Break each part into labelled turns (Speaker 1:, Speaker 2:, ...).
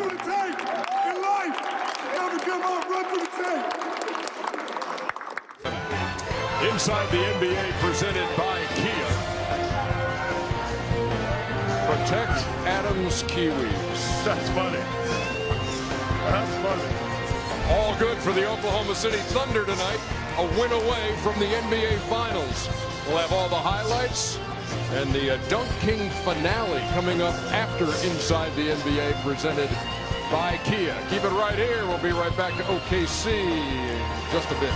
Speaker 1: through the tape. In life, never give up. Run through the tape.
Speaker 2: Inside the NBA, presented by Kia. Protect Adams Kiwis.
Speaker 3: That's funny. That's funny.
Speaker 2: All good for the Oklahoma City Thunder tonight. A win away from the NBA Finals. We'll have all the highlights and the Dunk King finale coming up after Inside the NBA, presented by Kia. Keep it right here. We'll be right back to OKC in just a bit.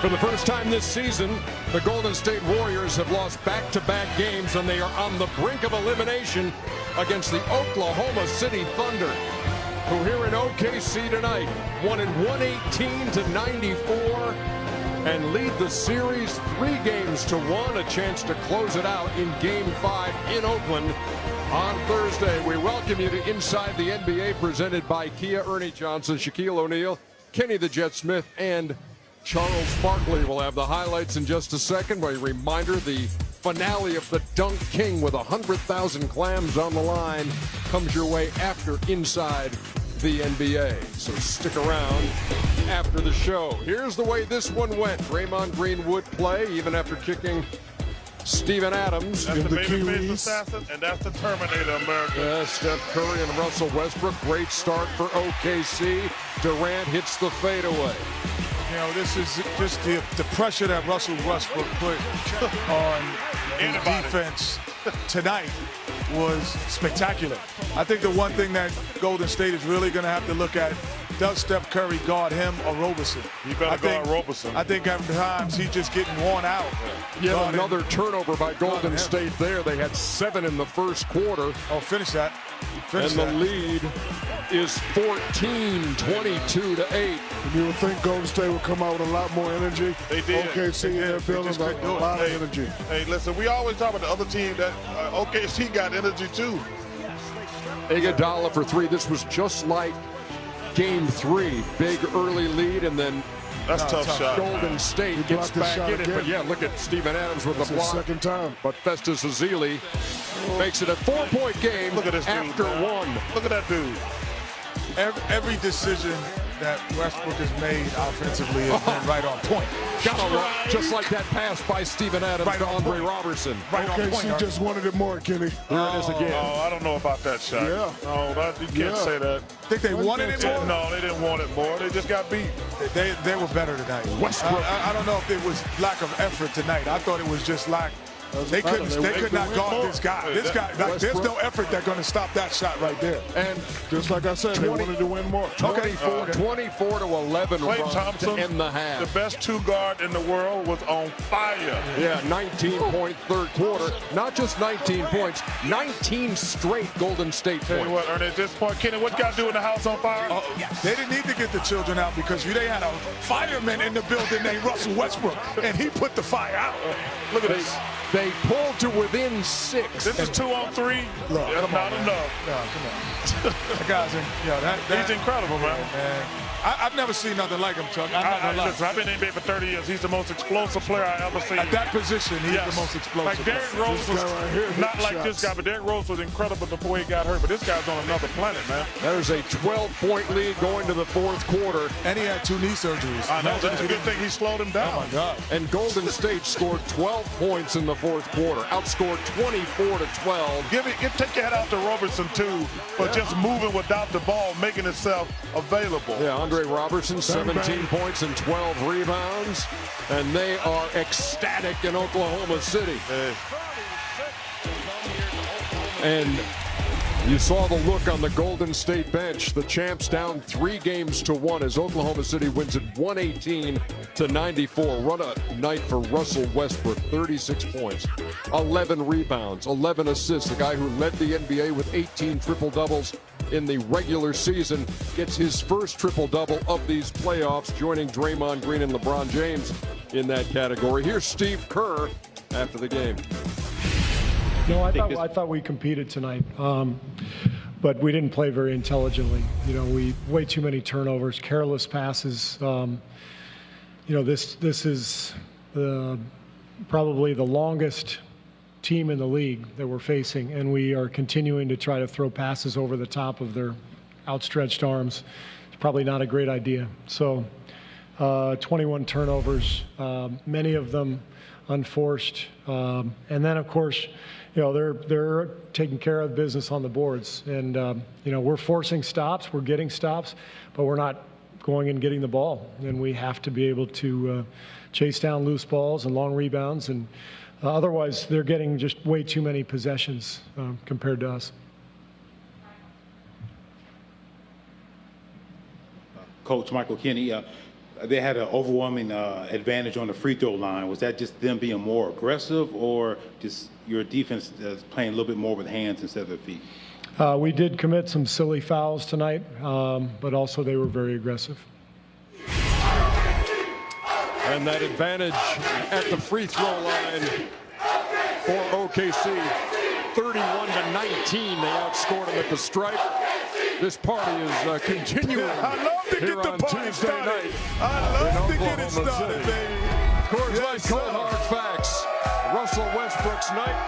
Speaker 2: For the first time this season, the Golden State Warriors have lost back-to-back games, and they are on the brink of elimination against the Oklahoma City Thunder, who here in OKC tonight won in 118-94 and lead the series 3-1, a chance to close it out in Game 5 in Oakland on Thursday. We welcome you to Inside the NBA, presented by Kia. Ernie Johnson, Shaquille O'Neal, Kenny the Jet Smith, and Charles Barkley. Will have the highlights in just a second. But a reminder, the finale of the Dunk King with 100,000 clams on the line comes your way after Inside the NBA. So stick around after the show. Here's the way this one went. Draymond Green would play even after kicking Steven Adams.
Speaker 3: That's
Speaker 2: in
Speaker 3: the
Speaker 2: Kiwis.
Speaker 3: babyface assassin, and that's the Terminator, America.
Speaker 2: Yeah, Steph Curry and Russell Westbrook. Great start for OKC. Durant hits the fadeaway.
Speaker 4: You know, this is just the pressure that Russell Westbrook put on the defense tonight was spectacular. I think the one thing that Golden State is really going to have to look at, does Steph Curry guard him or Roberson?
Speaker 3: You better guard Roberson.
Speaker 4: I think at times he's just getting worn out.
Speaker 2: Yeah, another turnover by Golden State there. They had 7 in the first quarter.
Speaker 4: Oh, finish that.
Speaker 2: And the lead is 14, 22-8.
Speaker 1: You would think Golden State would come out with a lot more energy.
Speaker 3: They did.
Speaker 1: OKC in their building, a lot of energy.
Speaker 3: Hey, listen, we always talk about the other team that OKC got energy too.
Speaker 2: Iguodala for 3. This was just like Game 3. Big early lead, and then
Speaker 3: that's tough shot.
Speaker 2: Golden State gets back in it. But yeah, look at Steven Adams with the block.
Speaker 1: Second time.
Speaker 2: But Festus Ezeli makes it a 4-point game.
Speaker 3: Look at this
Speaker 2: after
Speaker 3: dude,
Speaker 2: one.
Speaker 3: Look at that dude.
Speaker 4: Every decision that Westbrook has made offensively has been right on point.
Speaker 2: Just like that pass by Steven Adams to Andre Robertson.
Speaker 4: Right on point.
Speaker 1: She just wanted it more, Kenny.
Speaker 2: There it is again.
Speaker 3: Oh, I don't know about that shot.
Speaker 1: Yeah.
Speaker 3: No, you can't say that.
Speaker 4: Think they wanted it more?
Speaker 3: No, they didn't want it more. They just got beat.
Speaker 4: They were better tonight.
Speaker 2: Westbrook.
Speaker 4: I don't know if it was lack of effort tonight. I thought it was just lack. They could not guard this guy. This guy, like, there's no effort that's going to stop that shot right there.
Speaker 2: And
Speaker 1: just like I said, they wanted to win more.
Speaker 2: 24 to 11
Speaker 3: Klay Thompson,
Speaker 2: to end the half.
Speaker 3: The best 2 guard in the world, was on fire.
Speaker 2: Yeah, 19-point third quarter. Not just 19 points, 19 straight Golden State
Speaker 3: Tell you
Speaker 2: points.
Speaker 3: what, Ernie, at this point, Kenny, what you got to do in the house on fire?
Speaker 4: They didn't need to get the children out because they had a fireman in the building named Russell Westbrook, and he put the fire out.
Speaker 3: Look at this.
Speaker 2: They pulled to within 6.
Speaker 3: This is 2-on-3. That's not enough.
Speaker 4: No, come on. That guy's
Speaker 3: He's incredible, man.
Speaker 4: I've never seen nothing like him, Chuck.
Speaker 3: Listen, I've been in NBA for 30 years. He's the most explosive player I ever seen.
Speaker 4: At that position, he's the most explosive.
Speaker 3: Like Derrick Rose was not like this guy, but Derrick Rose was incredible before he got hurt. But this guy's on another planet, man.
Speaker 2: There's a 12-point lead going to the fourth quarter.
Speaker 4: And he had 2 knee surgeries.
Speaker 3: I know. That's a good thing he slowed him down.
Speaker 4: Oh, my God.
Speaker 2: And Golden State scored 12 points in the fourth quarter. Outscored 24-12.
Speaker 3: Take your head out to Robertson, too, for just moving without the ball, making itself available.
Speaker 2: Yeah, Andre Robertson, 17 points and 12 rebounds. And they are ecstatic in Oklahoma City. And you saw the look on the Golden State bench. The champs down 3-1 as Oklahoma City wins it 118-94. What a night for Russell Westbrook. 36 points, 11 rebounds, 11 assists. The guy who led the NBA with 18 triple-doubles in the regular season gets his first triple-double of these playoffs, joining Draymond Green and LeBron James in that category. Here's Steve Kerr after the game.
Speaker 5: No, I thought we competed tonight. but we didn't play very intelligently. You know, we way too many turnovers, careless passes. You know, this is probably the longest team in the league that we're facing, and we are continuing to try to throw passes over the top of their outstretched arms. It's probably not a great idea. So 21 turnovers, many of them unforced. And then, of course, you know, they're taking care of business on the boards. And, you know, we're forcing stops, we're getting stops, but we're not going and getting the ball. And we have to be able to chase down loose balls and long rebounds. And otherwise, they're getting just way too many possessions compared to us.
Speaker 6: Coach Michael Kenny, they had an overwhelming advantage on the free throw line. Was that just them being more aggressive, or just your defense playing a little bit more with hands instead of their feet?
Speaker 5: We did commit some silly fouls tonight, but also they were very aggressive.
Speaker 2: And that advantage at the free throw line for OKC, 31-19. They outscored them at the stripe. This party is continuing.
Speaker 4: I love to
Speaker 2: here
Speaker 4: get the
Speaker 2: on
Speaker 4: party
Speaker 2: Tuesday
Speaker 4: started.
Speaker 2: night
Speaker 4: I love to
Speaker 2: in
Speaker 4: get it
Speaker 2: Oklahoma
Speaker 4: started,
Speaker 2: City.
Speaker 4: baby.
Speaker 2: Coors Light
Speaker 4: Yes,
Speaker 2: Cold
Speaker 4: sir.
Speaker 2: Hard Facts. Russell Westbrook's night.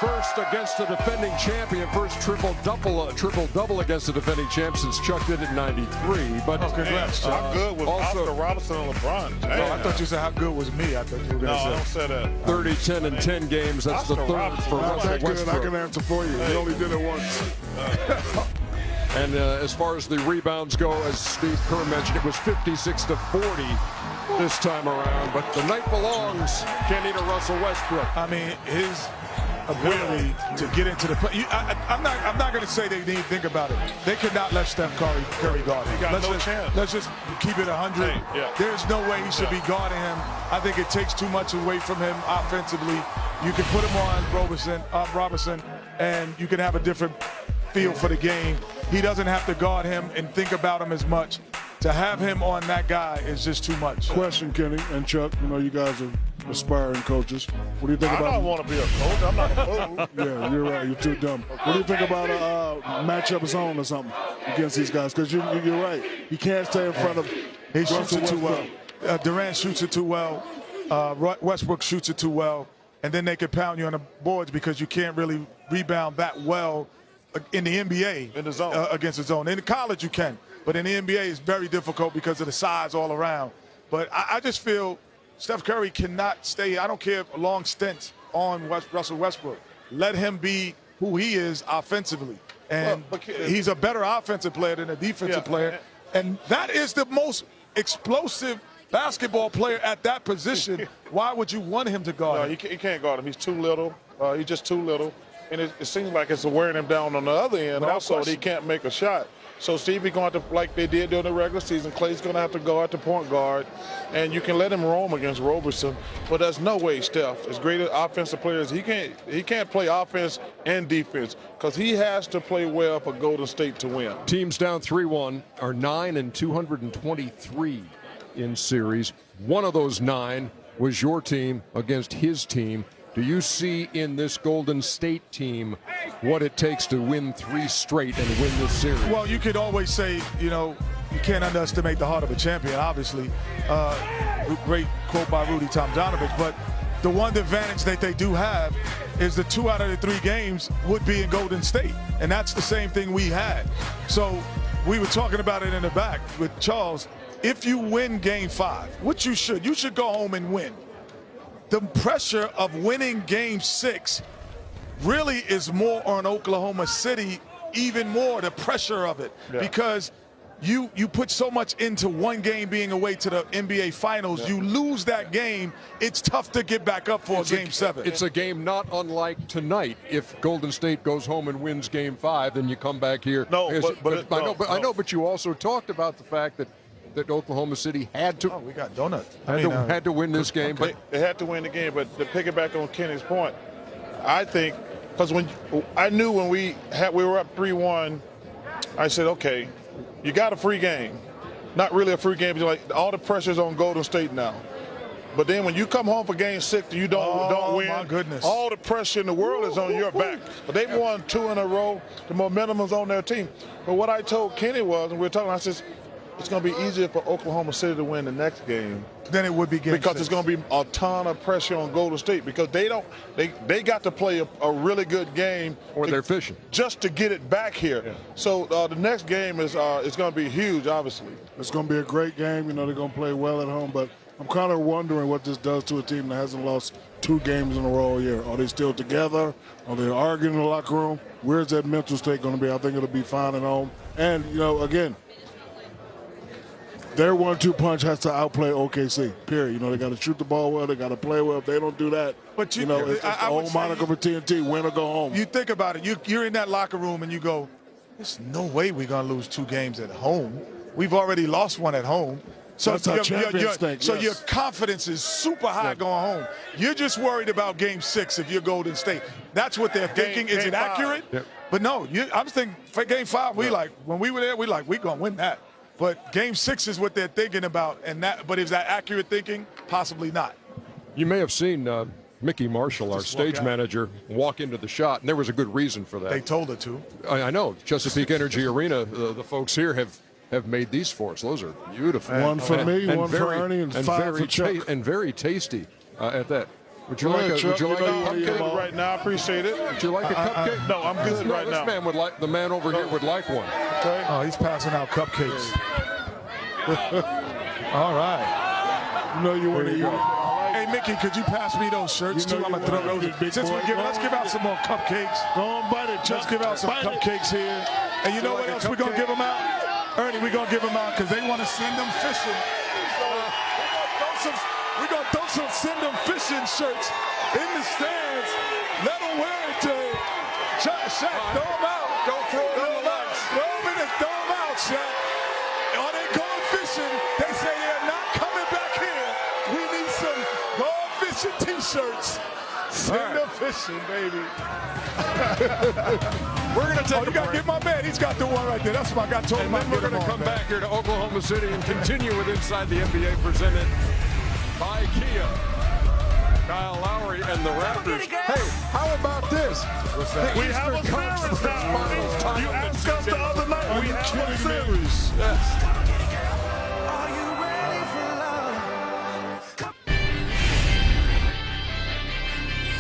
Speaker 2: First against the defending champion, first triple-double against the defending champ since Chuck did it in '93. But
Speaker 4: congrats, Chuck.
Speaker 3: How good was
Speaker 2: also-
Speaker 3: Oscar Robertson and LeBron?
Speaker 4: No, I thought you said how good was me. I thought you were
Speaker 3: No,
Speaker 4: going
Speaker 3: don't
Speaker 4: to say.
Speaker 3: say that.
Speaker 2: 30, 10, and 10 games. That's the
Speaker 3: Oscar
Speaker 2: third
Speaker 3: Robertson.
Speaker 2: for
Speaker 3: Not
Speaker 2: Russell
Speaker 1: That good, I
Speaker 2: Westbrook.
Speaker 1: can answer for you. He only did it once.
Speaker 2: And as far as the rebounds go, as Steve Kerr mentioned, it was 56-40 this time around. But the night belongs, Kenny, to Russell Westbrook.
Speaker 4: I mean, his ability to get into the play. I'm not going to say they didn't think about it. They could not let Steph Curry guard him.
Speaker 3: He got no chance.
Speaker 4: Let's just keep it 100.
Speaker 3: Hey, yeah.
Speaker 4: There's no way he should be guarding him. I think it takes too much away from him offensively. You can put him on Robertson, and you can have a different feel for the game. He doesn't have to guard him and think about him as much. To have him on that guy is just too much.
Speaker 1: Question, Kenny and Chuck. You know, you guys are aspiring coaches. What do you think
Speaker 3: I
Speaker 1: about?
Speaker 3: don't want to be a coach. I'm not a coach.
Speaker 1: Yeah, you're right. You're too dumb. What do you think about a matchup zone or something against these guys? Because you're right. You can't stay in front of.
Speaker 4: He shoots
Speaker 1: Russell
Speaker 4: it too well.
Speaker 1: Westbrook.
Speaker 4: Durant shoots it too well. Westbrook shoots it too well. And then they can pound you on the boards because you can't really rebound that well in the NBA.
Speaker 3: In the zone.
Speaker 4: Against the zone. In college you can. But in the NBA it's very difficult because of the size all around. But I just feel Steph Curry cannot stay. I don't care long stints on Russell Westbrook. Let him be who he is offensively. And he's a better offensive player than a defensive player. And that is the most explosive basketball player at that position. Why would you want him to guard him?
Speaker 3: He can't guard him. He's too little. He's just too little. And it seems like it's wearing him down on the other end.
Speaker 4: No
Speaker 3: also,
Speaker 4: question.
Speaker 3: he can't make a shot. So Stevie going to, like they did during the regular season, Clay's going to have to guard the point guard, and you can let him roam against Roberson. But there's no way Steph, as great an offensive player as he can't play offense and defense because he has to play well for Golden State to win.
Speaker 2: Teams down 3-1 are 9-223 in series. One of those 9 was your team against his team. Do you see in this Golden State team what it takes to win 3 straight and win this series?
Speaker 4: Well, you could always say, you know, you can't underestimate the heart of a champion, obviously. Great quote by Rudy Tomjanovich. But the one advantage that they do have is the 2 out of the 3 games would be in Golden State. And that's the same thing we had. So we were talking about it in the back with Charles. If you win Game 5, which you should go home and win. The pressure of winning Game 6 really is more on Oklahoma City, even more the pressure of it, because you put so much into one game being away to the NBA Finals. You lose that game, it's tough to get back up for Game 7.
Speaker 2: It's a game not unlike tonight. If Golden State goes home and wins Game 5, then you come back here.
Speaker 3: No,
Speaker 2: I know, but you also talked about the fact that Oklahoma City had to.
Speaker 4: Oh, we got donuts.
Speaker 2: Had to win this game, but
Speaker 3: They had to win the game. But to piggyback on Kenny's point, I think because I knew when we were up 3-1, I said, okay, you got a free game. Not really a free game, but like all the pressure's on Golden State now. But then when you come home for Game 6 and you don't win,
Speaker 4: my goodness.
Speaker 3: all the pressure in the world is on your back. But they've won 2 in a row. The momentum's on their team. But what I told Kenny was, and we were talking, I said, it's going to be easier for Oklahoma City to win the next game
Speaker 4: Then it would be Game 6.
Speaker 3: because it's going to be a ton of pressure on Golden State because they got to play a really good game.
Speaker 2: Or they're fishing.
Speaker 3: Just to get it back here. Yeah. So the next game is going to be huge, obviously.
Speaker 1: It's going to be a great game. You know, they're going to play well at home, but I'm kind of wondering what this does to a team that hasn't lost 2 games in a row here. Are they still together? Are they arguing in the locker room? Where's that mental state going to be? I think it'll be fine at home. And, you know, again, their 1-2 punch has to outplay OKC, period. You know, they got to shoot the ball well. They got to play well. If they don't do that,
Speaker 4: but
Speaker 1: you know, it's the old moniker for TNT, win or go home.
Speaker 4: You think about it. You're in that locker room and you go, there's no way we're going to lose 2 games at home. We've already lost 1 at home. So,
Speaker 1: that's how champions think,
Speaker 4: so
Speaker 1: yes.
Speaker 4: your confidence is super high going home. You're just worried about Game 6 if you're Golden State. That's what they're thinking. Is it accurate?
Speaker 2: Yep.
Speaker 4: But no, I'm thinking for Game 5, we when we were there, we're going to win that. But Game 6 is what they're thinking about. But is that accurate thinking? Possibly not.
Speaker 2: You may have seen Mickey Marshall, our stage manager, walk into the shot, and there was a good reason for that.
Speaker 4: They told her to.
Speaker 2: I know. Chesapeake Energy Arena, the folks here have made these for us. Those are beautiful.
Speaker 1: One for me, one for Ernie, and 5 for Chuck.
Speaker 2: And very tasty at that. Would you
Speaker 1: Go
Speaker 2: like
Speaker 1: ahead,
Speaker 2: a
Speaker 1: Chuck.
Speaker 2: cupcake?
Speaker 3: Right now, I appreciate it.
Speaker 2: Would you like a cupcake?
Speaker 3: No, I'm good right now.
Speaker 2: This man would like. The man over here would like one.
Speaker 3: Okay.
Speaker 4: Oh, he's passing out cupcakes. All right.
Speaker 1: You know you want to eat.
Speaker 4: Hey, Mickey, could you pass me those shirts, too? I'm going to throw those. Let's give out some more cupcakes.
Speaker 1: Go on, bite it, Chuck.
Speaker 4: Let's give out some cupcakes here. And you know what else we're going to give them out? Ernie, we're going to give them out because they want to send them fishing. We're going to throw some send them fishing shirts in the stands. Let them wear it, Jay. Shaq, throw them out.
Speaker 2: Don't throw them out.
Speaker 4: Throw them in and throw them out, Shaq. Are they going fishing? They say they're not coming back here. We need some going fishing T-shirts. Send them fishing, baby.
Speaker 2: We're going to take
Speaker 4: you got to get my man. He's got the one right there. That's what I got told him.
Speaker 2: And then we're going to come back here to Oklahoma City and continue with Inside the NBA presented by Kia. Kyle Lowry and the Raptors. Hey, how about this?
Speaker 3: We have a series now. You asked us the other night. We have a series.
Speaker 2: Yes.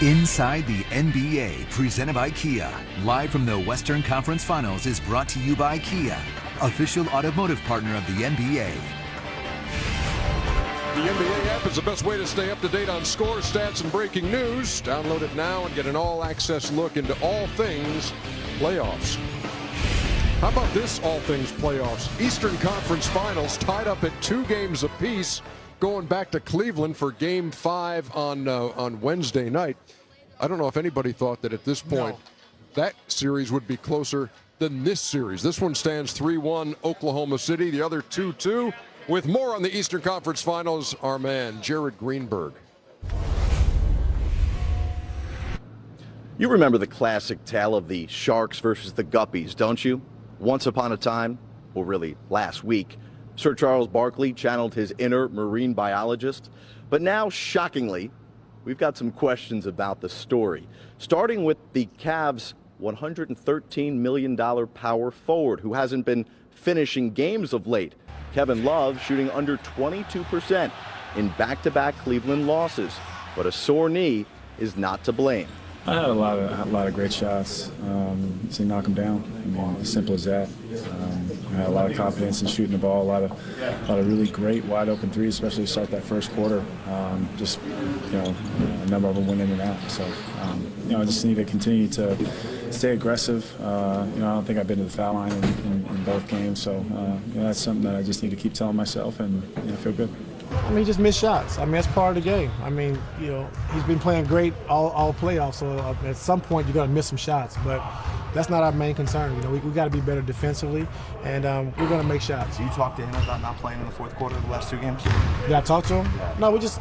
Speaker 7: Inside the NBA, presented by Kia. Live from the Western Conference Finals is brought to you by Kia, official automotive partner of the NBA.
Speaker 2: The NBA app is the best way to stay up to date on scores, stats, and breaking news. Download it now and get an all-access look into all things playoffs. How about this all things playoffs? Eastern Conference Finals tied up at 2 games apiece, going back to Cleveland for Game 5 on Wednesday night. I don't know if anybody thought that at this point that series would be closer than this series. This one stands 3-1 Oklahoma City, the other 2-2. With more on the Eastern Conference Finals, our man, Jared Greenberg.
Speaker 8: You remember the classic tale of the Sharks versus the Guppies, don't you? Once upon a time, or really last week, Sir Charles Barkley channeled his inner marine biologist. But now, shockingly, we've got some questions about the story. Starting with the Cavs' $113 million power forward who hasn't been finishing games of late. Kevin Love shooting under 22% in back-to-back Cleveland losses. But a sore knee is not to blame.
Speaker 9: I had a lot of great shots. So you knock them down. I mean, as simple as that. I had a lot of confidence in shooting the ball. A lot of really great wide open threes, especially to start that first quarter. Just a number of them went in and out. So I just need to continue to stay aggressive. I don't think I've been to the foul line in both games. So that's something that I just need to keep telling myself and feel good.
Speaker 10: I mean, he just missed shots. I mean, that's part of the game. I mean, he's been playing great all playoffs, so at some point you're going to miss some shots. But that's not our main concern. We got to be better defensively, and we're going to make shots.
Speaker 11: You talked to him about not playing in the fourth quarter of the last 2 games?
Speaker 10: Did I talk to him? No, we just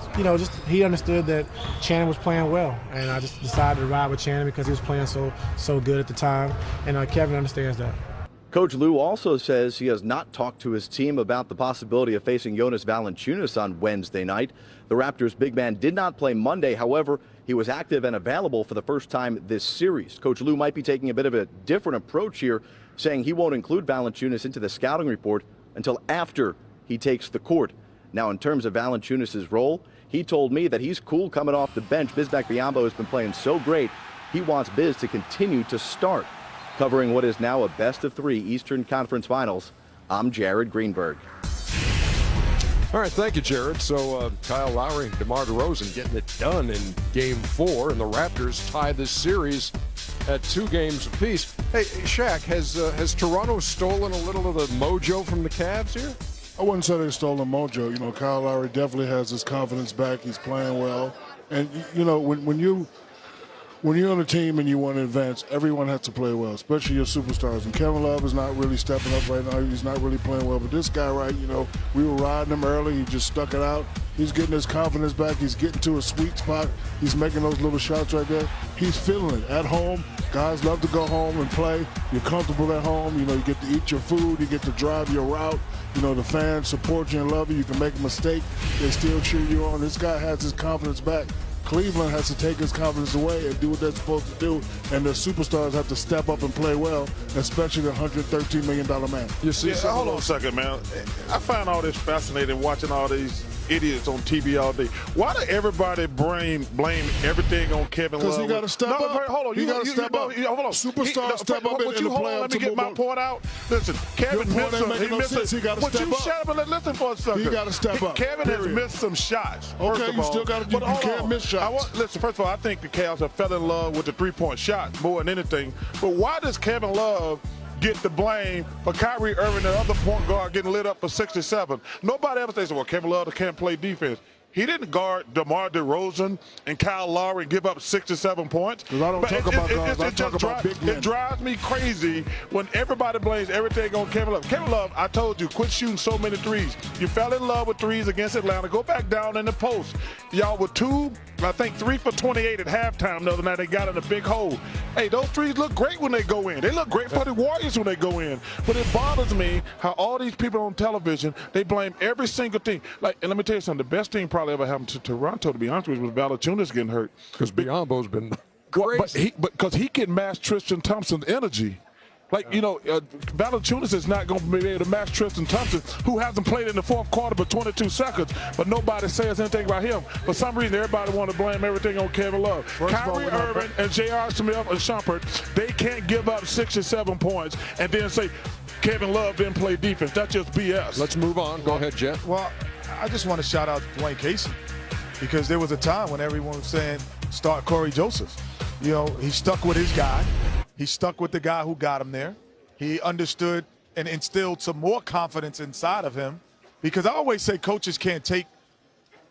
Speaker 10: he understood that Channing was playing well, and I just decided to ride with Channing because he was playing so good at the time, and Kevin understands that.
Speaker 8: Coach Lou also says he has not talked to his team about the possibility of facing Jonas Valanciunas on Wednesday night. The Raptors' big man did not play Monday. However, he was active and available for the first time this series. Coach Lou might be taking a bit of a different approach here, saying he won't include Valanciunas into the scouting report until after he takes the court. Now, in terms of Valanciunas' role, he told me that he's cool coming off the bench. Bismack Biyombo has been playing so great, he wants Biz to continue to start. Covering what is now a best-of-3 Eastern Conference Finals, I'm Jared Greenberg.
Speaker 2: All right, thank you, Jared. So Kyle Lowry, DeMar DeRozan getting it done in Game 4, and the Raptors tie this series at 2 games apiece. Hey, Shaq, has Toronto stolen a little of the mojo from the Cavs here?
Speaker 1: I wouldn't say they stole the mojo. You know, Kyle Lowry definitely has his confidence back. He's playing well. And, you know, when you're on a team and you want to advance, everyone has to play well, especially your superstars. And Kevin Love is not really stepping up right now. He's not really playing well. But this guy, right, you know, we were riding him early. He just stuck it out. He's getting his confidence back. He's getting to a sweet spot. He's making those little shots right there. He's feeling it at home. Guys love to go home and play. You're comfortable at home. You know, you get to eat your food. You get to drive your route. You know, the fans support you and love you. You can make a mistake. They still cheer you on. This guy has his confidence back. Cleveland has to take his confidence away and do what they're supposed to do, and the superstars have to step up and play well, especially the $113 million man.
Speaker 2: You see,
Speaker 3: hold on a second, man. I find all this fascinating watching all these idiots on TV all day. Why do everybody blame everything on Kevin Love?
Speaker 1: Because he got to step up.
Speaker 3: Hold on,
Speaker 1: you got to step up.
Speaker 3: Hold on,
Speaker 1: superstars step up in the playoffs.
Speaker 3: Let me get my point out. Listen, Kevin missed some. He missed.
Speaker 1: He got to step up.
Speaker 3: Shut up and listen for a second.
Speaker 1: He got to step up.
Speaker 3: Kevin has missed some shots.
Speaker 1: Okay, you still got to. You can't miss shots.
Speaker 3: Listen, first of all, I think the Cavs have fell in love with the three-point shot more than anything. But why does Kevin Love get the blame for Kyrie Irving, the other point guard, getting lit up for 67? Nobody ever says, well, Kevin Love can't play defense. He didn't guard DeMar DeRozan and Kyle Lowry and give up 67 points.
Speaker 1: Because I don't talk about guards, I talk about big men.
Speaker 3: It drives me crazy when everybody blames everything on Kevin Love. Kevin Love, I told you, quit shooting so many threes. You fell in love with threes against Atlanta. Go back down in the post. Y'all were 3 for 28 at halftime the other night. They got in a big hole. Hey, those threes look great when they go in. They look great for the Warriors when they go in. But it bothers me how all these people on television, they blame every single thing. Like, and let me tell you something, the best thing probably ever happened to Toronto, to be honest with you, was Valanciunas getting hurt.
Speaker 2: Because Biyombo's been crazy.
Speaker 3: But because he can match Tristan Thompson's energy. Like, you know, Valanciunas is not going to be able to match Tristan Thompson, who hasn't played in the fourth quarter but 22 seconds, but nobody says anything about him. For some reason, everybody want to blame everything on Kevin Love. Kyrie Irving and J.R. Smith and Shumpert, they can't give up 67 points and then say Kevin Love didn't play defense. That's just BS.
Speaker 2: Let's move on. Go ahead, Jeff.
Speaker 4: Well, I just want to shout out Dwayne Casey, because there was a time when everyone was saying start Corey Joseph. You know, he stuck with his guy. He stuck with the guy who got him there. He understood and instilled some more confidence inside of him, because I always say coaches can't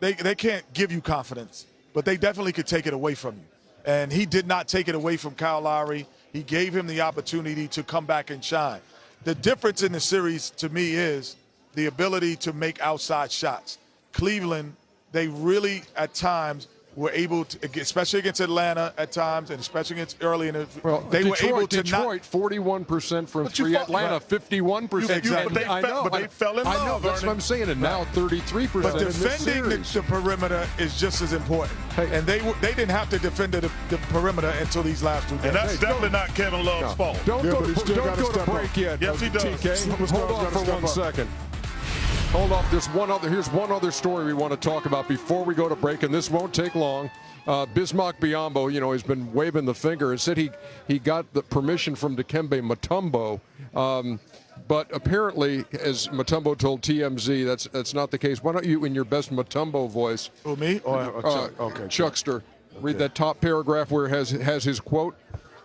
Speaker 4: they can't give you confidence, but they definitely could take it away from you. And he did not take it away from Kyle Lowry. He gave him the opportunity to come back and shine. The difference in the series to me is the ability to make outside shots. Cleveland, they really at times were able to, especially against Atlanta at times, and especially against early in the, they
Speaker 2: Detroit,
Speaker 4: were able to
Speaker 2: Detroit, 41% from three. Atlanta, 51%.
Speaker 4: Exactly.
Speaker 3: But they fell in love.
Speaker 2: I know, that's what I'm saying, and now 33%.
Speaker 4: But defending the perimeter is just as important. And they didn't have to defend the perimeter until these last 2 games.
Speaker 3: And that's definitely not Kevin Love's fault.
Speaker 2: Don't go to break yet.
Speaker 3: Yes, he does.
Speaker 2: TK. Hold on for 1 second. Hold off. Here's one other story we want to talk about before we go to break, and this won't take long. Bismack Biyombo, you know, has been waving the finger and said he got the permission from Dikembe Mutombo. But apparently, as Mutombo told TMZ, that's not the case. Why don't you, in your best Mutombo voice,
Speaker 4: oh, me or Chuck?
Speaker 2: Okay, Chuckster, read that top paragraph where it has his quote.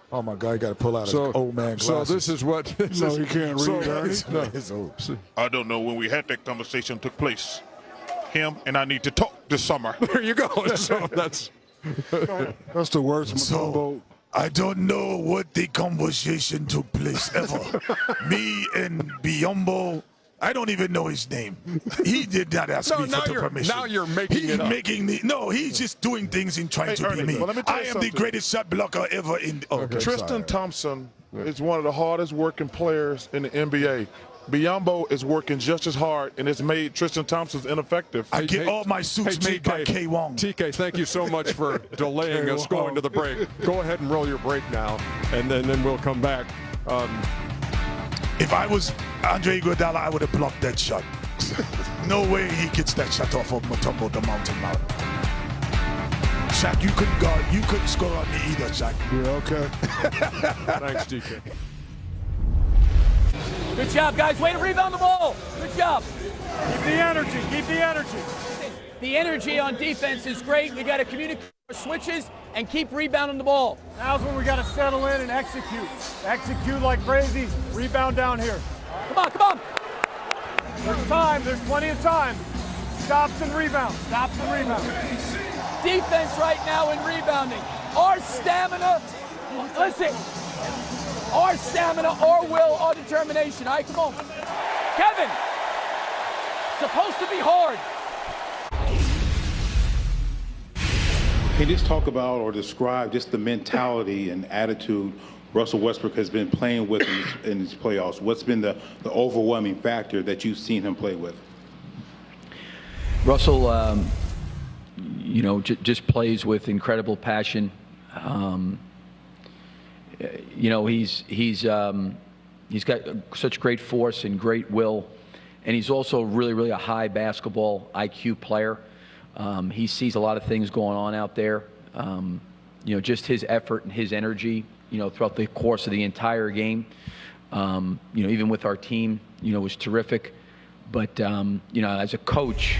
Speaker 4: Oh my God! You got to pull out his old man glasses.
Speaker 2: So this is what.
Speaker 1: No, he can't read.
Speaker 4: It's old.
Speaker 3: I don't know when we had that conversation took place. Him and I need to talk this summer.
Speaker 2: There you go. So that's
Speaker 1: the worst.
Speaker 4: So I don't know what the conversation took place ever. Me and Biyombo I don't even know his name. He did not ask me for the permission.
Speaker 2: Now you're making
Speaker 4: He's
Speaker 2: it up.
Speaker 4: He's just doing things and trying to be me.
Speaker 3: well, let me tell
Speaker 4: I
Speaker 3: you
Speaker 4: am
Speaker 3: something.
Speaker 4: the greatest shot blocker ever in. Okay,
Speaker 3: Tristan
Speaker 4: sorry.
Speaker 3: Thompson is one of the hardest working players in the NBA. Biyombo is working just as hard, and it's made Tristan Thompson ineffective.
Speaker 4: I get all my suits made by K. Wong.
Speaker 2: TK, thank you so much for delaying us going to the break. Go ahead and roll your break now, and then we'll come back.
Speaker 4: If I was Andre Iguodala, I would have blocked that shot. No way he gets that shot off of Mutombo, the mountain mountain. Shaq, you couldn't guard. You couldn't score on me either, Shaq.
Speaker 1: Yeah, okay.
Speaker 2: Thanks, TK.
Speaker 12: Good job, guys. Way to rebound the ball. Good job.
Speaker 10: Keep the energy. Keep the energy.
Speaker 12: The energy on defense is great. We got to communicate our switches and keep rebounding the ball.
Speaker 10: Now's when we got to settle in and execute. Execute like crazy. Rebound down here.
Speaker 12: Come on, come on.
Speaker 10: There's time. There's plenty of time. Stops and rebounds. Stops and rebounds.
Speaker 12: Defense right now in rebounding. Our stamina, listen, our stamina, our will, our determination. All right, come on. Kevin, supposed to be hard.
Speaker 6: Can you just talk about or describe just the mentality and attitude Russell Westbrook has been playing with in his playoffs? What's been the overwhelming factor that you've seen him play with?
Speaker 13: Russell, just plays with incredible passion. He's got such great force and great will, and he's also really a high basketball IQ player. He sees a lot of things going on out there. Just his effort and his energy, throughout the course of the entire game, even with our team, was terrific. But, as a coach,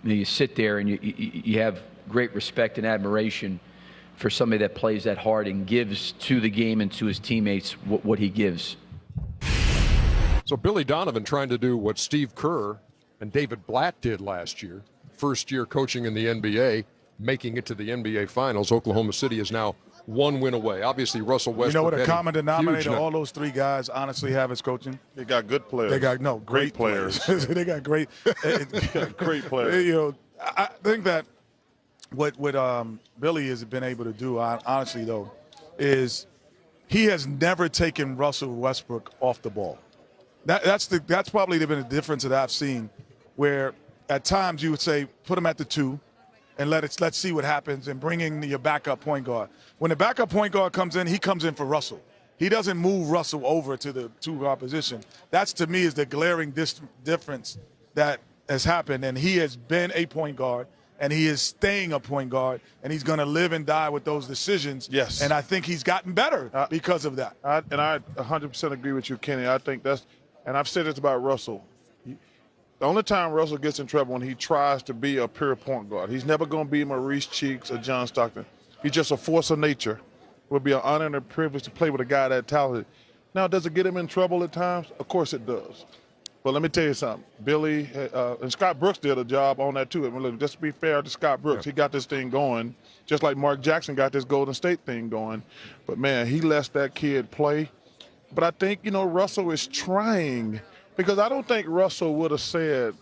Speaker 13: you sit there and you have great respect and admiration for somebody that plays that hard and gives to the game and to his teammates what he gives.
Speaker 2: So Billy Donovan trying to do what Steve Kerr and David Blatt did last year. First year coaching in the NBA, making it to the NBA Finals. Oklahoma City is now one win away. Obviously, Russell Westbrook.
Speaker 4: You know what a common denominator
Speaker 2: huge
Speaker 4: all those three guys honestly have is coaching?
Speaker 3: They got good players.
Speaker 4: They got great players. They got great,
Speaker 3: great players.
Speaker 4: I think that what Billy has been able to do, honestly though, is he has never taken Russell Westbrook off the ball. That's probably been the difference that I've seen, where at times you would say put him at the 2 and let's see what happens and bring in your backup point guard. When the backup point guard comes in, he comes in for Russell. He doesn't move Russell over to the 2-guard position. That's, to me, is the glaring difference that has happened. And he has been a point guard, and he is staying a point guard, and he's going to live and die with those decisions.
Speaker 3: Yes.
Speaker 4: And I think he's gotten better because of that.
Speaker 3: I 100% agree with you, Kenny. I think that's – and I've said this about Russell. The only time Russell gets in trouble when he tries to be a pure point guard. He's never going to be Maurice Cheeks or John Stockton. He's just a force of nature. It would be an honor and a privilege to play with a guy that talented. Now, does it get him in trouble at times? Of course it does. But let me tell you something. Billy and Scott Brooks did a job on that too. I mean, look, just to be fair to Scott Brooks, he got this thing going, just like Mark Jackson got this Golden State thing going. But, man, he lets that kid play. But I think, Russell is trying, because I don't think Russell would have said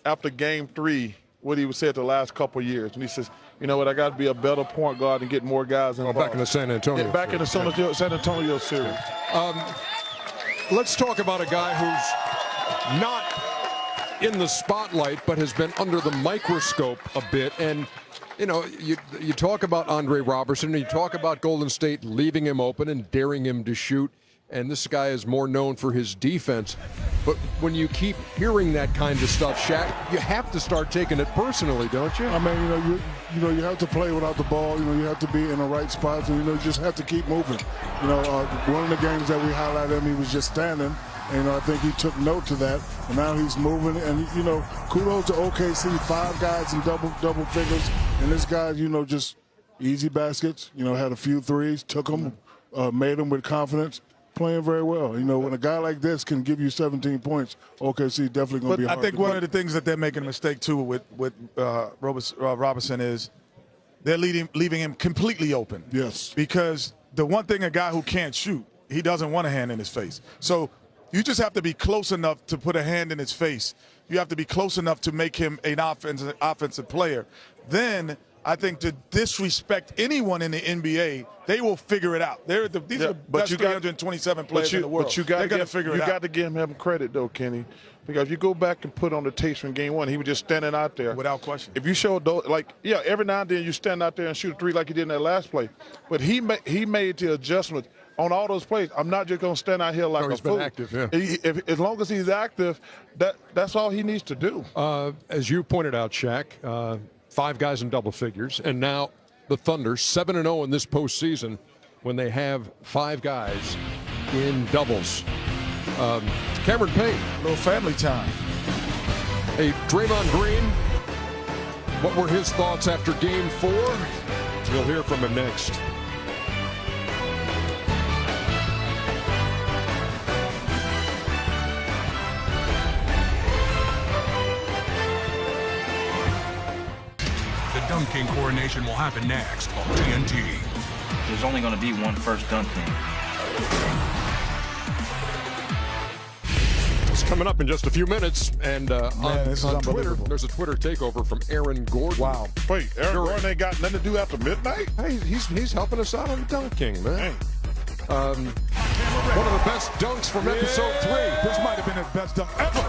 Speaker 3: after Game 3 what he would say the last couple of years. And he says, you know what, I got to be a better point guard and get more guys involved.
Speaker 2: Back in the San Antonio
Speaker 3: Yeah, back in the San Antonio series.
Speaker 2: Let's talk about a guy who's not in the spotlight but has been under the microscope a bit. And, you talk about Andre Robertson, and you talk about Golden State leaving him open and daring him to shoot. And this guy is more known for his defense. But when you keep hearing that kind of stuff, Shaq, you have to start taking it personally, don't you?
Speaker 1: I mean, you have to play without the ball. You have to be in the right spots, and you just have to keep moving. One of the games that we highlighted him, he was just standing, and I think he took note to that. And now he's moving, and kudos to OKC, 5 guys in double figures, and this guy, just easy baskets. Had a few threes, took them, made them with confidence. Playing very well. When a guy like this can give you 17 points, OKC definitely going to be hard.
Speaker 4: I think one of the things that they're making a mistake too with Robinson is they're leaving him completely open.
Speaker 1: Yes.
Speaker 4: Because the one thing a guy who can't shoot, he doesn't want a hand in his face. So You just have to be close enough to put a hand in his face. You have to be close enough to make him an offensive player. Then I think to disrespect anyone in the NBA, they will figure it out. These are the best 327 players in the world.
Speaker 3: But
Speaker 4: they're going to figure it out.
Speaker 3: You got to give him credit, though, Kenny, because if you go back and put on the tapes from game one, he was just standing out there.
Speaker 4: Without question.
Speaker 3: If you show, every now and then you stand out there and shoot a three like you did in that last play. But he made the adjustment on all those plays. I'm not just going to stand out here like
Speaker 2: he's been active, yeah.
Speaker 3: As long as he's active, that's all he needs to do.
Speaker 2: As you pointed out, Shaq, 5 guys in double figures, and now the Thunder 7-0 in this postseason when they have 5 guys in doubles. Cameron Payne.
Speaker 4: A little family time.
Speaker 2: Hey, Draymond Green, what were his thoughts after Game 4? You'll hear from him next.
Speaker 14: The Dunk King coronation will happen next on TNT.
Speaker 15: There's only going to be one first Dunk King.
Speaker 2: It's coming up in just a few minutes, and on Twitter, there's a Twitter takeover from Aaron Gordon.
Speaker 3: Wow. Wait, Aaron Gordon ain't got nothing to do after midnight?
Speaker 2: Hey, he's helping us out on the Dunk King, man. One of the best dunks from episode 3.
Speaker 4: This might have been his best dunk ever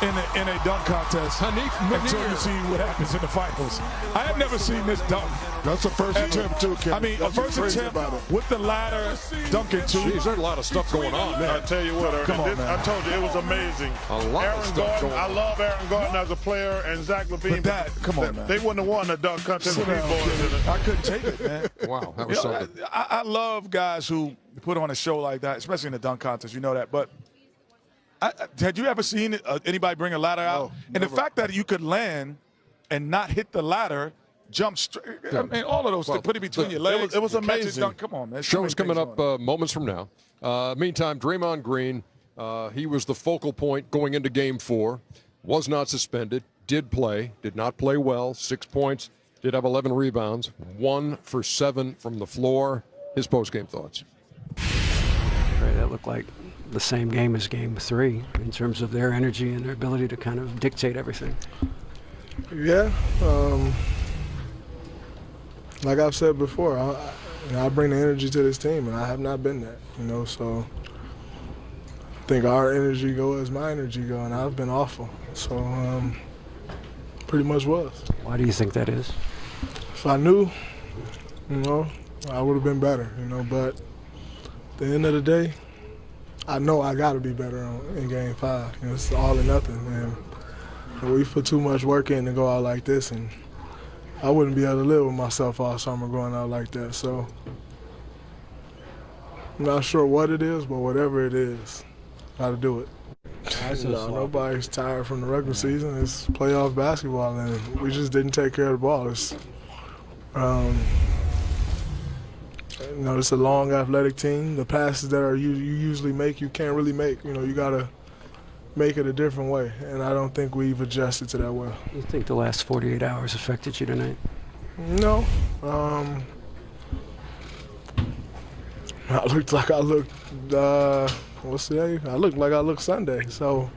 Speaker 4: in a dunk contest until you see what happens in the finals. I have never seen this dunk.
Speaker 1: That's the first attempt, too, Ken.
Speaker 4: I mean, a first attempt with the ladder, dunking two.
Speaker 2: Jeez, there's a lot of stuff going on, man.
Speaker 3: I tell you what,
Speaker 4: Come on, man.
Speaker 3: I told you, it was amazing.
Speaker 2: A lot of stuff going on.
Speaker 3: I love Aaron Gordon as a player, and Zach LaVine.
Speaker 4: Come on, man.
Speaker 3: They wouldn't have won the dunk contest with these boys.
Speaker 4: I couldn't take it, man.
Speaker 2: Wow, that was something.
Speaker 4: I love guys who put on a show like that, especially in the dunk contest. You know that, but had you ever seen anybody bring a ladder out? And the fact that you could land and not hit the ladder, jump straight. I mean, all of those things, put it between your legs.
Speaker 3: It was amazing.
Speaker 4: Dunk. Come on, man.
Speaker 2: Show's coming up moments from now. Meantime, Draymond Green, he was the focal point going into Game 4. Was not suspended. Did play. Did not play well. 6 points. Did have 11 rebounds. 1 for 7 from the floor. His post-game thoughts.
Speaker 16: Right, that looked like the same game as Game 3 in terms of their energy and their ability to kind of dictate everything.
Speaker 10: Yeah, like I've said before, I bring the energy to this team, and I have not been that, so I think our energy go as my energy go, and I've been awful, so pretty much was.
Speaker 16: Why do you think that is?
Speaker 10: If I knew, I would have been better, but at the end of the day, I know I got to be better in Game 5. It's all or nothing, and we put too much work in to go out like this, and I wouldn't be able to live with myself all summer going out like that. So I'm not sure what it is, but whatever it is, got to do it. Nobody's tired from the regular season. It's playoff basketball, and we just didn't take care of the ball. It's a long, athletic team. The passes that you usually make, you can't really make. You got to make it a different way, and I don't think we've adjusted to that well.
Speaker 16: You think the last 48 hours affected you tonight?
Speaker 10: No. I looked like I looked, what's today? I looked like I looked Sunday, so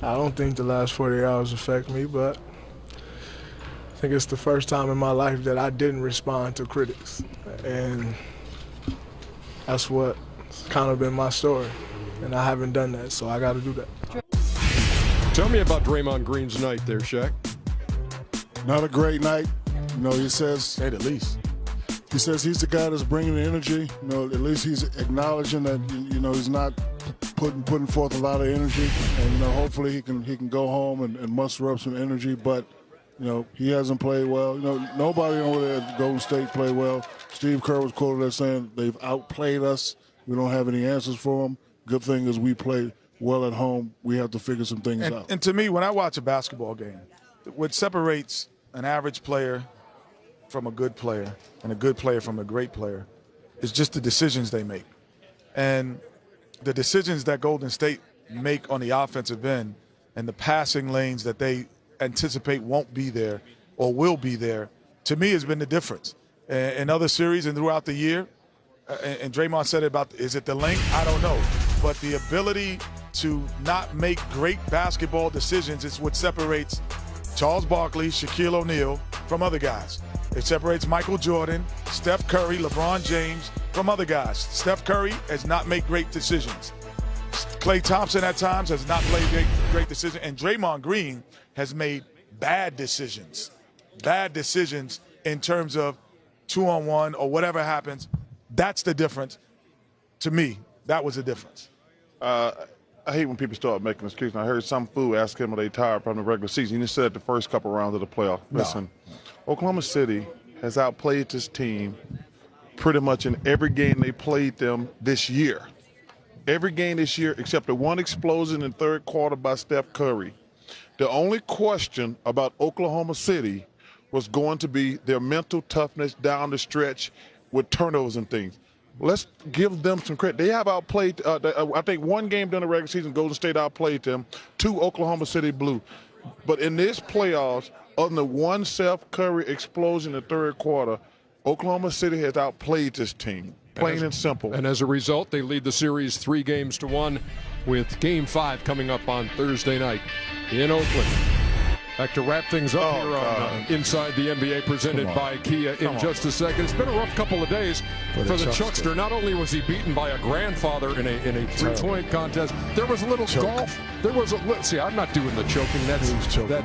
Speaker 10: I don't think the last 48 hours affect me, but I think it's the first time in my life that I didn't respond to critics, and that's what's kind of been my story, and I haven't done that, so I got to do that.
Speaker 2: Tell me about Draymond Green's night there, Shaq.
Speaker 1: Not a great night. He says,
Speaker 4: at least.
Speaker 1: He says he's the guy that's bringing the energy. At least he's acknowledging that, he's not putting forth a lot of energy, and hopefully he can go home and muster up some energy. But he hasn't played well. Nobody over there at Golden State played well. Steve Kerr was quoted as saying they've outplayed us. We don't have any answers for them. Good thing is we play well at home. We have to figure some things out.
Speaker 4: And to me, when I watch a basketball game, what separates an average player from a good player and a good player from a great player is just the decisions they make. And the decisions that Golden State make on the offensive end and the passing lanes that they anticipate won't be there or will be there, to me has been the difference. In other series and throughout the year, and Draymond said it about, is it the length? I don't know. but the ability to not make great basketball decisions is what separates Charles Barkley, Shaquille O'Neal from other guys. It separates Michael Jordan, Steph Curry, LeBron James from other guys. Steph Curry has not made great decisions. Klay Thompson at times has not played great decisions. And Draymond Green has made bad decisions. Bad decisions in terms of 2-on-1 or whatever happens. That's the difference. To me, that was the difference.
Speaker 3: I hate when people start making excuses. I heard some fool ask him are they tired from the regular season. He said the first couple rounds of the playoff. Listen, Oklahoma City has outplayed this team pretty much in every game they played them this year. Every game this year except the one explosion in third quarter by Steph Curry. The only question about Oklahoma City was going to be their mental toughness down the stretch with turnovers and things. Let's give them some credit. They have outplayed, I think one game during the regular season, Golden State outplayed them, 2 Oklahoma City blew. But in this playoffs, other than one Steph Curry explosion in the third quarter, Oklahoma City has outplayed this team, plain and simple.
Speaker 2: And as a result, they lead the series 3-1 with Game 5 coming up on Thursday night in Oakland. Back to wrap things up here on Inside the NBA, presented by Kia in just a second. It's been a rough couple of days for the Chuckster. Not only was he beaten by a grandfather in a three-point contest, there was a little golf. There was a see. I'm not doing the choking. That's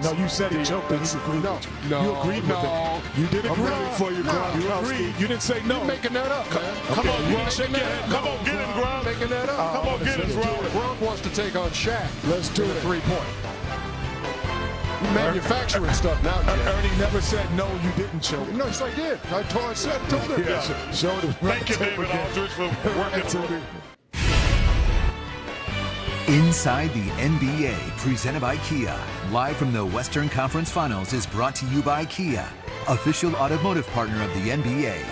Speaker 4: no. You said he choked.
Speaker 2: No.
Speaker 4: You agreed with it. You did agree for your ground. You agreed. You didn't say no.
Speaker 2: You're making that up.
Speaker 3: Come on, you didn't say that. Come on, get him, Gronk.
Speaker 2: Making that up.
Speaker 3: Come on, get him, Gronk.
Speaker 2: Gronk wants to take on Shaq.
Speaker 4: Let's do it.
Speaker 2: 3-point. Manufacturing stuff now.
Speaker 4: Ernie never said no, you didn't choke.
Speaker 2: No, yes, I did. I told him.
Speaker 4: Yeah. Showed him.
Speaker 3: Thank you, David Aldridge, for working.
Speaker 7: Inside the NBA, presented by Kia. Live from the Western Conference Finals is brought to you by Kia, official automotive partner of the NBA.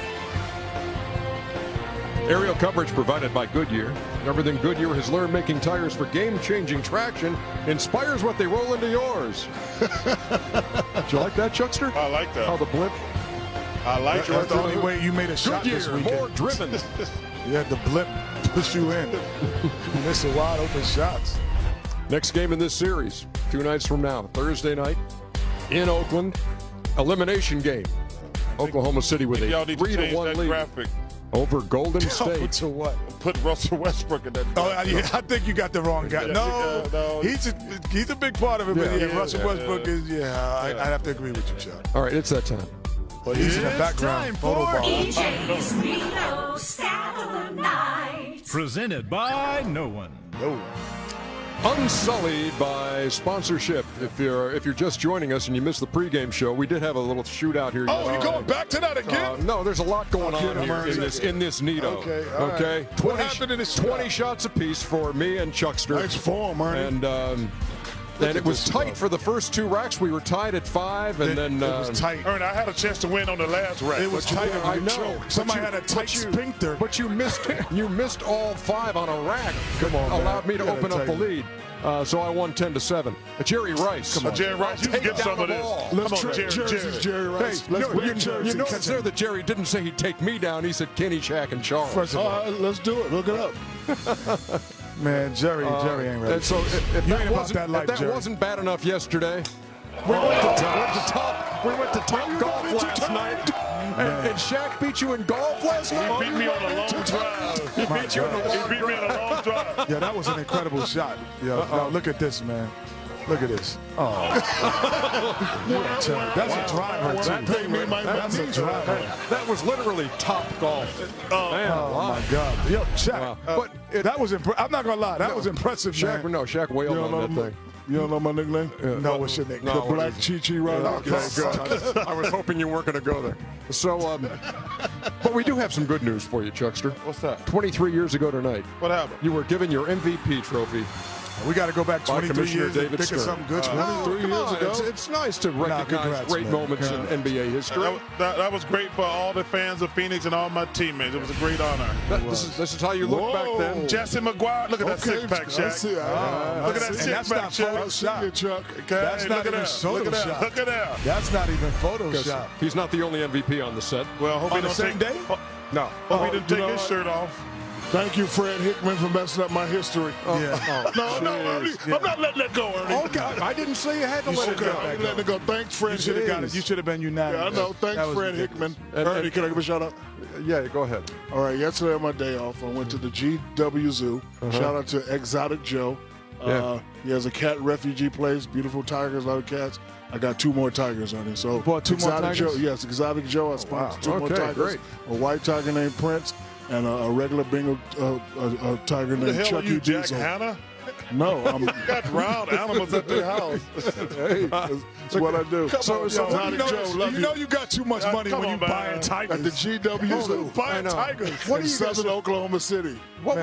Speaker 2: Aerial coverage provided by Goodyear. Everything Goodyear has learned making tires for game-changing traction inspires what they roll into yours. Did you like that, Chuckster?
Speaker 3: I like that.
Speaker 2: How the blip?
Speaker 3: I like
Speaker 4: That's the only way you made a shot
Speaker 2: Goodyear,
Speaker 4: this weekend.
Speaker 2: more driven.
Speaker 4: You had the blip push you in. You missed a wide open shots.
Speaker 2: Next game in this series, 2 nights from now, Thursday night in Oakland. Elimination game. Oklahoma City with a 3-1 lead.
Speaker 3: Graphic.
Speaker 2: Over Golden State.
Speaker 4: To what?
Speaker 3: Put Russell Westbrook in that.
Speaker 4: I think you got the wrong guy. No, he's a big part of it. But Russell Westbrook is. I'd have to agree with you, Chuck.
Speaker 2: All right, it's that time.
Speaker 4: But he's in the background. Photo ball.
Speaker 17: EJ's Reno Stat of the Night.
Speaker 18: Presented by no one.
Speaker 4: No one.
Speaker 2: Unsullied by sponsorship. If you're just joining us and you missed the pregame show, we did have a little shootout here.
Speaker 4: Oh, you're going back to that again?
Speaker 2: No, there's a lot going on here in this Nito.
Speaker 4: Okay.
Speaker 2: 20 shots apiece for me and Chuckster.
Speaker 1: Nice form, Ernie.
Speaker 2: And it was tight for the first 2 racks. We were tied at 5, and then
Speaker 4: it was tight.
Speaker 3: Ernie, I had a chance to win on the last rack.
Speaker 4: It was tight.
Speaker 2: I know.
Speaker 4: Somebody had a tight sphincter.
Speaker 2: But you missed all 5 on a rack.
Speaker 4: Come on, man.
Speaker 2: Allowed me to open up the lead. So I won 10-7. Jerry Rice.
Speaker 3: Come on, Jerry Rice, you can get some of this.
Speaker 4: Let's trade Jerry Rice.
Speaker 2: Hey, you notice there that Jerry didn't say he'd take me down. He said Kenny, Shaq, and Charles.
Speaker 4: First of all,
Speaker 1: let's do it. Look it up.
Speaker 4: Man, Jerry ain't ready.
Speaker 2: And so if that wasn't bad enough yesterday, we went to Top Golf last night. And Shaq beat you in golf last night?
Speaker 3: He beat me on a long drive.
Speaker 2: He beat you in a long drive.
Speaker 4: Yeah, that was an incredible shot. Yeah, look at this, man. Look at this. Oh. That's a driver, too.
Speaker 2: That was literally Top Golf.
Speaker 4: Oh my God. Yo, Shaq.
Speaker 2: But
Speaker 4: that was I'm not going to lie. That was impressive,
Speaker 2: Shaq,
Speaker 4: man.
Speaker 2: No, Shaq wailed on that thing.
Speaker 1: You don't know my nickname?
Speaker 4: No, what's your nickname?
Speaker 1: The Black Chi-Chi Rider.
Speaker 2: Okay, good. I was hoping you weren't going to go there. So, but we do have some good news for you, Chuckster.
Speaker 3: What's that?
Speaker 2: 23 years ago tonight.
Speaker 3: What happened?
Speaker 2: You were given your MVP trophy.
Speaker 4: We got to go back 23 years and think of something good.
Speaker 1: 23 years ago.
Speaker 2: It's nice to recognize great moments in NBA history.
Speaker 3: That was great for all the fans of Phoenix and all my teammates. It was a great honor.
Speaker 2: This is how you look back then.
Speaker 3: Jesse McGuire, look at that six-pack, Shaq. Look at that six-pack,
Speaker 4: Chuck. That's not even Photoshop.
Speaker 3: Look at that.
Speaker 4: That's not even Photoshop.
Speaker 2: He's not the only MVP on the set.
Speaker 3: Well, hope he don't
Speaker 4: same day?
Speaker 3: No. Hope he didn't take his shirt off.
Speaker 1: Thank you, Fred Hickman, for messing up my history.
Speaker 4: Yeah.
Speaker 1: No, Ernie, I'm not letting that go, Ernie.
Speaker 2: Okay, I didn't say you had to let it go.
Speaker 1: I ain't letting it go. Thanks, Fred.
Speaker 4: You should have got it. You should have been unanimous.
Speaker 1: Yeah, I know. Thanks, Fred Hickman. Ernie, can I give a shout out?
Speaker 2: Yeah, go ahead.
Speaker 1: All right, yesterday on my day off, I went to the GW Zoo. Shout out to Exotic Joe. He has a cat refugee place, beautiful tigers, a lot of cats. I got 2 more tigers on it. So
Speaker 4: you bought 2 more
Speaker 1: Exotic
Speaker 4: tigers?
Speaker 1: Joe, yes, Exotic Joe. I sponsored 2 more tigers.
Speaker 2: Great.
Speaker 1: A white tiger named Prince and a regular Bengal tiger
Speaker 3: Who the
Speaker 1: named
Speaker 3: hell
Speaker 1: Chucky
Speaker 3: are you, Jack
Speaker 1: Diesel.
Speaker 3: Hanna?
Speaker 1: No, I'm.
Speaker 3: You got wild animals at their house.
Speaker 1: Hey, that's what I do.
Speaker 4: So
Speaker 1: Exotic Joe, love
Speaker 4: you know you got too much money when you buying tigers.
Speaker 1: At the GW Zoo.
Speaker 4: Buying tigers.
Speaker 2: What
Speaker 1: in southern Oklahoma City.
Speaker 2: What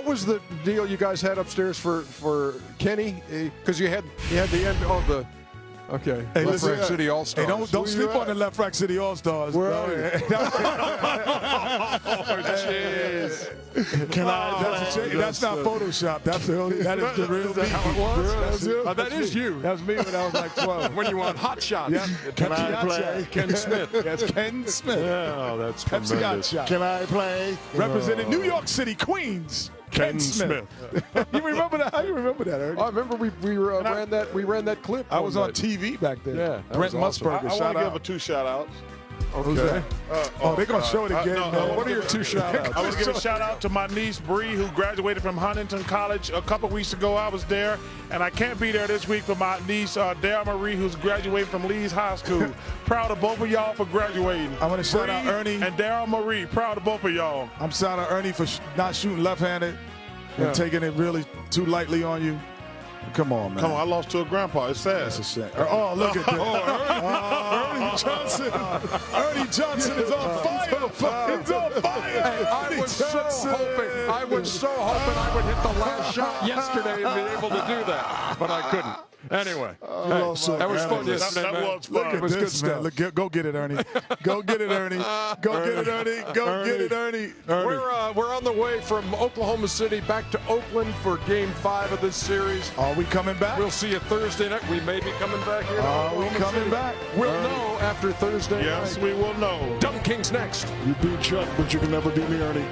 Speaker 2: was the deal you guys had upstairs for Kenny? Because you had the end of the. Okay.
Speaker 4: Hey,
Speaker 2: Left
Speaker 4: listen,
Speaker 2: Rack City All Stars.
Speaker 4: Hey, don't sleep on the Left Rack City All Stars.
Speaker 1: Where are you? Can I play?
Speaker 4: That's not Photoshop. That is the real me.
Speaker 2: How it was? That is you.
Speaker 4: That was me when I was like 12.
Speaker 2: When you were on Hot Shots.
Speaker 4: Yeah.
Speaker 1: Can I play?
Speaker 2: Ken Smith.
Speaker 4: That's Ken Smith.
Speaker 2: Oh, that's
Speaker 4: Pepsi
Speaker 2: tremendous.
Speaker 4: Shot.
Speaker 1: Can I play?
Speaker 4: Representing New York City, Queens. Ken Smith. You remember that? How you remember that, Eric?
Speaker 2: I remember we ran that clip.
Speaker 4: I was on TV back then.
Speaker 2: Yeah,
Speaker 4: Brent Musburger.
Speaker 3: I want to give 2 shout-outs.
Speaker 2: Okay.
Speaker 4: They're going to show it again.
Speaker 2: What are your 2 shout-outs?
Speaker 3: I want to give a shout-out to my niece, Bree, who graduated from Huntington College a couple weeks ago. I was there, and I can't be there this week for my niece, Dare Marie, who's graduating from Lee's High School. Proud of both of y'all for graduating.
Speaker 4: I want to shout out Ernie.
Speaker 3: And Daryl Marie. Proud of both of y'all.
Speaker 4: I'm shouting out Ernie for not shooting left-handed and taking it really too lightly on you. Come on, man.
Speaker 3: Come on, I lost to a grandpa. It's sad.
Speaker 4: That's a shame. Oh, look at that. Ernie Johnson. Ernie Johnson is on fire. He's on fire.
Speaker 2: Hey, I was so hoping I would hit the last shot yesterday and be able to do that, but I couldn't. Anyway, that was fun yesterday, man.
Speaker 3: Was fun.
Speaker 2: It was good stuff.
Speaker 4: Look, go get it, Ernie. Go get it, Ernie. Go get it, Ernie. Go get it, Ernie.
Speaker 2: We're on the way from Oklahoma City back to Oakland for Game 5 of this series.
Speaker 4: Are we coming back?
Speaker 2: We'll see you Thursday night. We may be coming back here.
Speaker 4: Are we coming back?
Speaker 2: We'll know after Thursday night.
Speaker 3: Yes, we will know.
Speaker 2: Dumb Kings next.
Speaker 1: You beat Chuck, but you can never beat me, Ernie.